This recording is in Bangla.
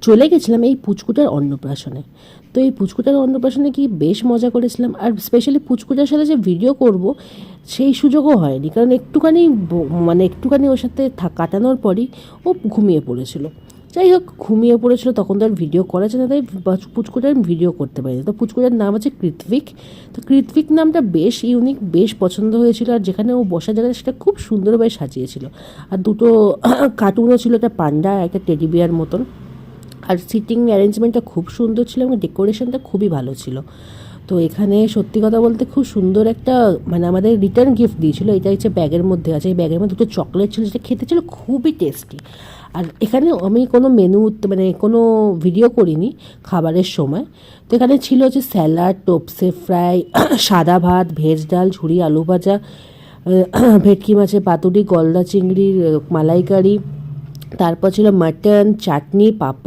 চলে গেছিলাম এই পুচকুটার অন্নপ্রাশনে। তো এই পুচকুটার অন্নপ্রাশনে কি বেশ মজা করেছিলাম, আর স্পেশালি পুচকুটার সাথে যে ভিডিও করব সেই সুযোগও হয়নি, কারণ একটুখানি ওর সাথে কাটানোর পরই ও ঘুমিয়ে পড়েছিল। যাই হোক, ঘুমিয়ে পড়েছিল, তখন তো আর ভিডিও করা যায় না, তাই পুচকুটার ভিডিও করতে পারিনি। তো পুচকুটার নাম হচ্ছে কৃত্বিক। তো কৃত্বিক নামটা বেশ ইউনিক, বেশ পছন্দ হয়েছিল, আর যেখানে ও বসার জায়গাটা সেটা খুব সুন্দরভাবে সাজিয়েছিল। আর দুটো কার্টুনও ছিল, একটা পান্ডা আর একটা টেডি বিয়ার মতন। আর সিটিং অ্যারেঞ্জমেন্টটা খুব সুন্দর ছিল এবং ডেকোরেশনটা খুবই ভালো ছিল। তো এখানে সত্যি কথা বলতে খুব সুন্দর একটা আমাদের রিটার্ন গিফট দিয়েছিল। এটা হচ্ছে ব্যাগের মধ্যে আছে, এই ব্যাগের মধ্যে দুটো চকলেট ছিল, যেটা খেতে ছিল খুবই টেস্টি। আর এখানে আমি কোনো মেনু কোনো ভিডিও করিনি খাবারের সময়। তো এখানে ছিল হচ্ছে স্যালাড, টোপসে ফ্রাই, সাদা ভাত, ভেজ ডাল, ঝুরি আলু ভাজা, ভেটকি মাছের পাতুরি, গলদা চিংড়ির মালাইকারি, তারপর ছিল মাটন, চাটনি, পাঁপড়।